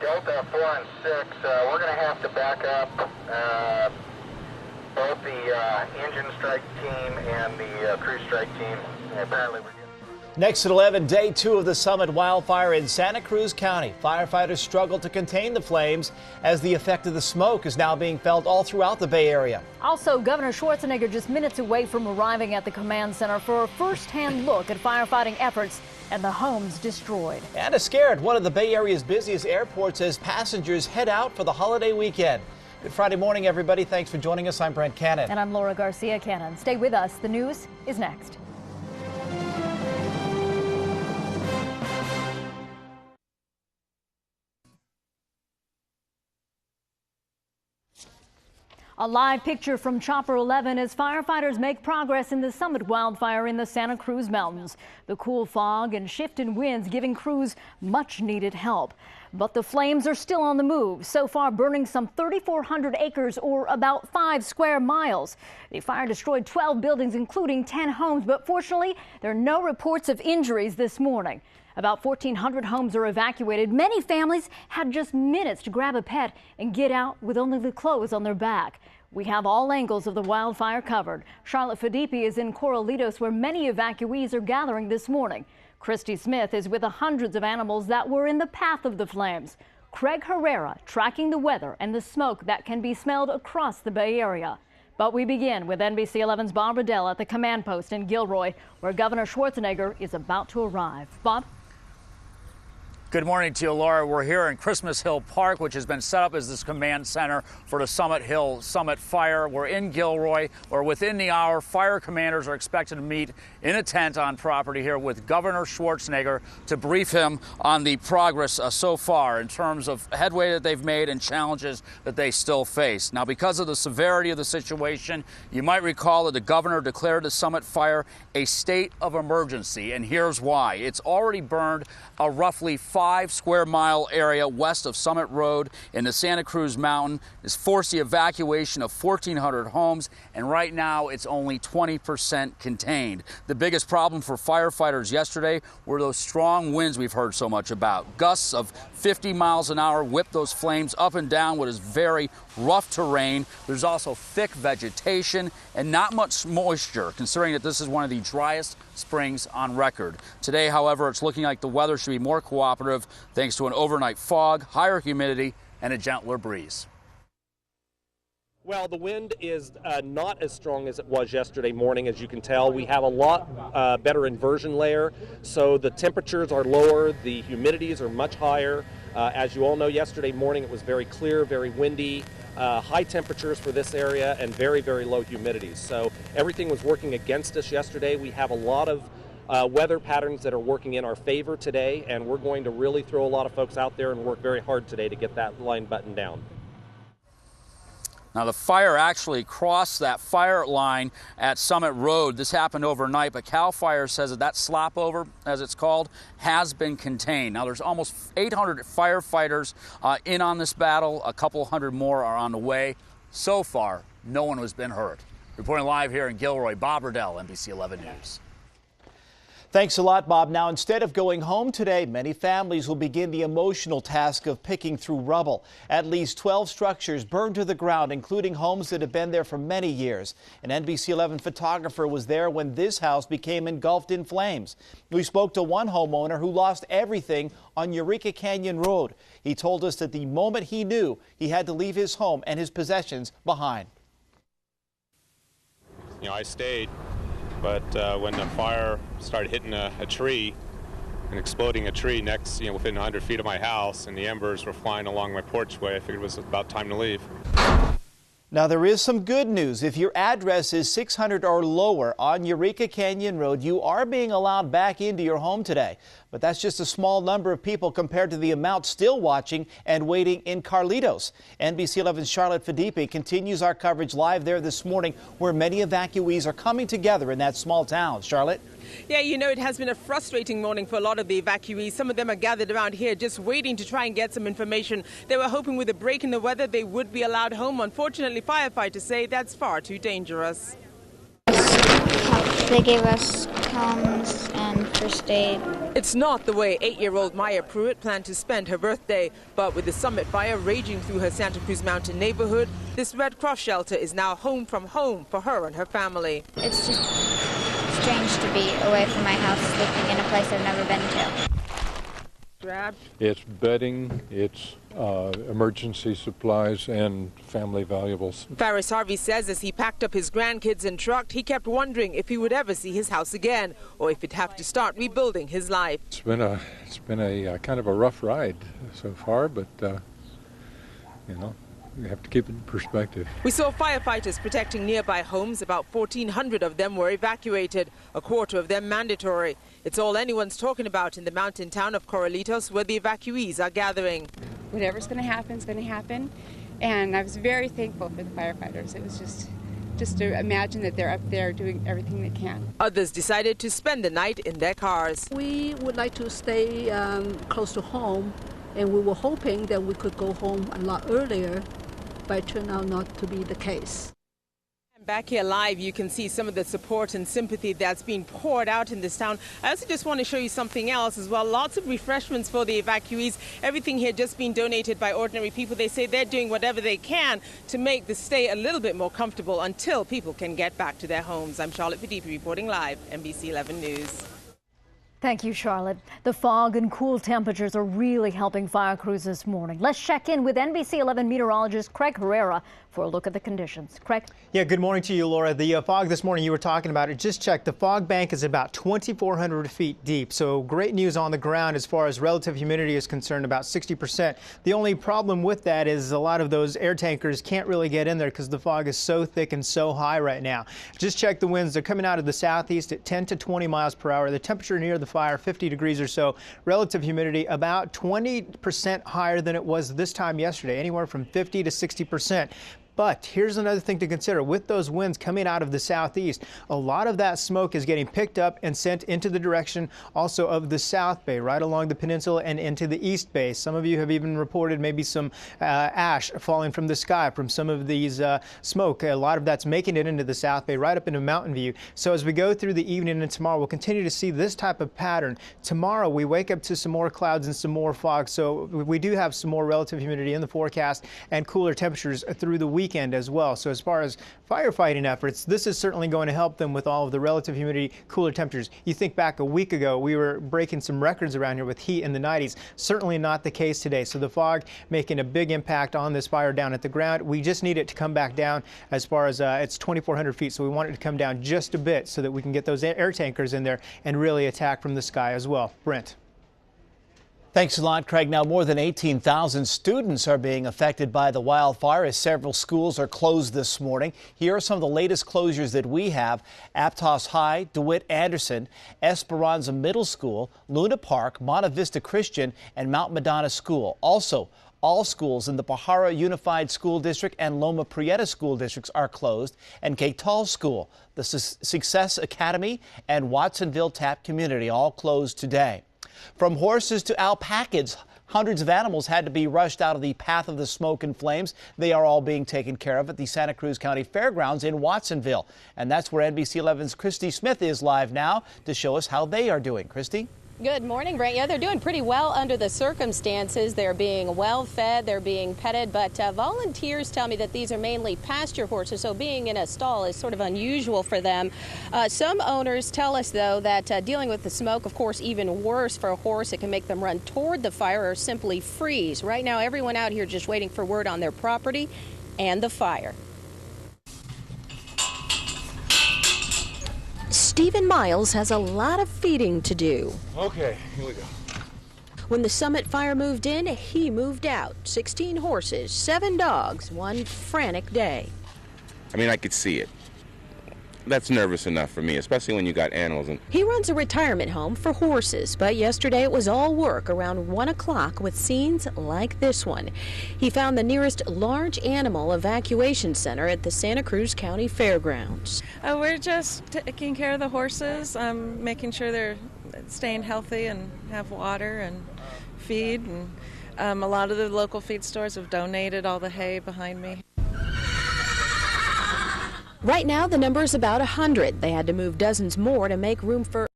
Delta 4 and 6, we're going to have to back up both the engine strike team and the crew strike team. Apparently we're getting... Next at 11, day 2 of the Summit wildfire in Santa Cruz County. Firefighters struggle to contain the flames as the effect of the smoke is now being felt all throughout the Bay Area. Also, Governor Schwarzenegger just minutes away from arriving at the command center for a first-hand look at firefighting efforts and the homes destroyed. And scared one of the Bay Area's busiest airports as passengers head out for the holiday weekend. Good Friday morning, everybody. Thanks for joining us. I'm Brent Cannon. And I'm Laura Garcia Cannon. Stay with us. The news is next. A live picture from Chopper 11 as firefighters make progress in the Summit wildfire in the Santa Cruz Mountains. The cool fog and shift in winds giving crews much needed help. But the flames are still on the move, so far burning some 3,400 acres or about 5 square miles. The fire destroyed 12 buildings, including 10 homes, but fortunately, there are no reports of injuries this morning. About 1,400 homes are evacuated. Many families had just minutes to grab a pet and get out with only the clothes on their back. We have all angles of the wildfire covered. Charlotte Fadipi is in Corralitos, where many evacuees are gathering this morning. Christy Smith is with the hundreds of animals that were in the path of the flames. Craig Herrera tracking the weather and the smoke that can be smelled across the Bay Area. But we begin with NBC 11's Bob Riddell at the command post in Gilroy, where Governor Schwarzenegger is about to arrive. Bob? Good morning to you, Laura. We're here in Christmas Hill Park, which has been set up as this command center for the Summit Hill Summit Fire. We're in Gilroy, where within the hour, fire commanders are expected to meet in a tent on property here with Governor Schwarzenegger to brief him on the progress so far in terms of headway that they've made and challenges that they still face. Now, because of the severity of the situation, you might recall that the governor declared the Summit Fire a state of emergency, and here's why. It's already burned a roughly 5 square mile area west of Summit Road in the Santa Cruz Mountain. Has forced the evacuation of 1,400 homes, and right now it's only 20% contained. The biggest problem for firefighters yesterday were those strong winds we've heard so much about. Gusts of 50 miles an hour whipped those flames up and down what is very rough terrain. There's also thick vegetation and not much moisture, considering that this is one of the driest springs on record. Today, however, it's looking like the weather should be more cooperative thanks to an overnight fog, higher humidity, and a gentler breeze. Well, the wind is not as strong as it was yesterday morning. As you can tell, we have a lot better inversion layer, so the temperatures are lower, the humidities are much higher. As you all know, yesterday morning it was very clear, very windy, high temperatures for this area, and very, very low humidities. So everything was working against us yesterday. We have a lot of weather patterns that are working in our favor today, and we're going to really throw a lot of folks out there and work very hard today to get that line buttoned down. Now, the fire actually crossed that fire line at Summit Road. This happened overnight, but CAL FIRE says that that slopover, as it's called, has been contained. Now, there's almost 800 firefighters in on this battle. A couple hundred more are on the way. So far, no one has been hurt. Reporting live here in Gilroy, Bob Riddell, NBC 11 News. Thanks a lot, Bob. Now, instead of going home today, many families will begin the emotional task of picking through rubble. At least 12 structures burned to the ground, including homes that have been there for many years. An NBC 11 photographer was there when this house became engulfed in flames. We spoke to one homeowner who lost everything on Eureka Canyon Road. He told us that the moment he knew, he had to leave his home and his possessions behind. You know, I stayed. But when the fire started hitting a tree and exploding a tree next, within 100 feet of my house, and the embers were flying along my porchway, I figured it was about time to leave. Now, there is some good news. If your address is 600 or lower on Eureka Canyon Road, you are being allowed back into your home today. But that's just a small number of people compared to the amount still watching and waiting in Carlitos. NBC 11's Charlotte Fadipi continues our coverage live there this morning, where many evacuees are coming together in that small town. Charlotte? Yeah, it has been a frustrating morning for a lot of the evacuees. Some of them are gathered around here just waiting to try and get some information. They were hoping with a break in the weather they would be allowed home. Unfortunately, firefighters say that's far too dangerous. They gave us homes and first aid. It's not the way 8-year-old Maya Pruitt planned to spend her birthday, but with the summit fire raging through her Santa Cruz Mountain neighborhood, this Red Cross shelter is now home from home for her and her family. It's just strange to be away from my house, sleeping in a place I've never been to. It's bedding, it's emergency supplies, and family valuables. Faris Harvey says as he packed up his grandkids and truck, he kept wondering if he would ever see his house again, or if he'd have to start rebuilding his life. It's been a kind of a rough ride so far, but you know, we have to keep it in perspective. We saw firefighters protecting nearby homes. About 1,400 of them were evacuated, a quarter of them mandatory. It's all anyone's talking about in the mountain town of Corralitos, where the evacuees are gathering. Whatever's going to happen is going to happen, and I was very thankful for the firefighters. It was just to imagine that they're up there doing everything they can. Others decided to spend the night in their cars. We would like to stay close to home, and we were hoping that we could go home a lot earlier, but it turned out not to be the case. Back here live, you can see some of the support and sympathy that's being poured out in this town. I also just want to show you something else as well. Lots of refreshments for the evacuees. Everything here just being donated by ordinary people. They say they're doing whatever they can to make the stay a little bit more comfortable until people can get back to their homes. I'm Charlotte Padipi reporting live, NBC 11 News. Thank you, Charlotte. The fog and cool temperatures are really helping fire crews this morning. Let's check in with NBC 11 meteorologist Craig Herrera for a look at the conditions. Craig? Yeah, good morning to you, Laura. The fog this morning you were talking about, it just checked. The fog bank is about 2,400 feet deep. So great news on the ground as far as relative humidity is concerned, about 60%. The only problem with that is a lot of those air tankers can't really get in there because the fog is so thick and so high right now. Just check the winds. They're coming out of the southeast at 10 to 20 miles per hour. The temperature near the fire, 50 degrees or so. Relative humidity about 20% higher than it was this time yesterday, anywhere from 50 to 60%. But here's another thing to consider. With those winds coming out of the southeast, a lot of that smoke is getting picked up and sent into the direction also of the South Bay, right along the peninsula and into the East Bay. Some of you have even reported maybe some ash falling from the sky from some of these smoke. A lot of that's making it into the South Bay, right up into Mountain View. So as we go through the evening and tomorrow, we'll continue to see this type of pattern. Tomorrow, we wake up to some more clouds and some more fog. So we do have some more relative humidity in the forecast and cooler temperatures through the weekend as well. So as far as firefighting efforts, this is certainly going to help them with all of the relative humidity, cooler temperatures. You think back a week ago, we were breaking some records around here with heat in the 90s. Certainly not the case today. So the fog making a big impact on this fire down at the ground. We just need it to come back down as far as it's 2,400 feet. So we want it to come down just a bit so that we can get those air tankers in there and really attack from the sky as well. Brent. Thanks a lot, Craig. Now, more than 18,000 students are being affected by the wildfire as several schools are closed this morning. Here are some of the latest closures that we have. Aptos High, DeWitt Anderson, Esperanza Middle School, Luna Park, Monte Vista Christian, and Mount Madonna School. Also, all schools in the Pajara Unified School District and Loma Prieta School Districts are closed, and Quetal School, the Success Academy, and Watsonville Tap Community all closed today. From horses to alpacas, hundreds of animals had to be rushed out of the path of the smoke and flames. They are all being taken care of at the Santa Cruz County Fairgrounds in Watsonville. And that's where NBC 11's Christy Smith is live now to show us how they are doing. Christy? Good morning, Brent. Yeah, they're doing pretty well under the circumstances. They're being well fed, they're being petted, but volunteers tell me that these are mainly pasture horses, so being in a stall is sort of unusual for them. Some owners tell us, though, that dealing with the smoke, of course, even worse for a horse. It can make them run toward the fire or simply freeze. Right now, everyone out here just waiting for word on their property and the fire. Stephen Miles has a lot of feeding to do. Okay, here we go. When the Summit fire moved in, he moved out. 16 horses, 7 dogs, one frantic day. I mean, I could see it. That's nervous enough for me, especially when you got animals. He runs a retirement home for horses, but yesterday it was all work around 1 o'clock with scenes like this one. He found the nearest large animal evacuation center at the Santa Cruz County Fairgrounds. We're just taking care of the horses, making sure they're staying healthy and have water and feed. And a lot of the local feed stores have donated all the hay behind me. Right now, the number is about 100. They had to move dozens more to make room for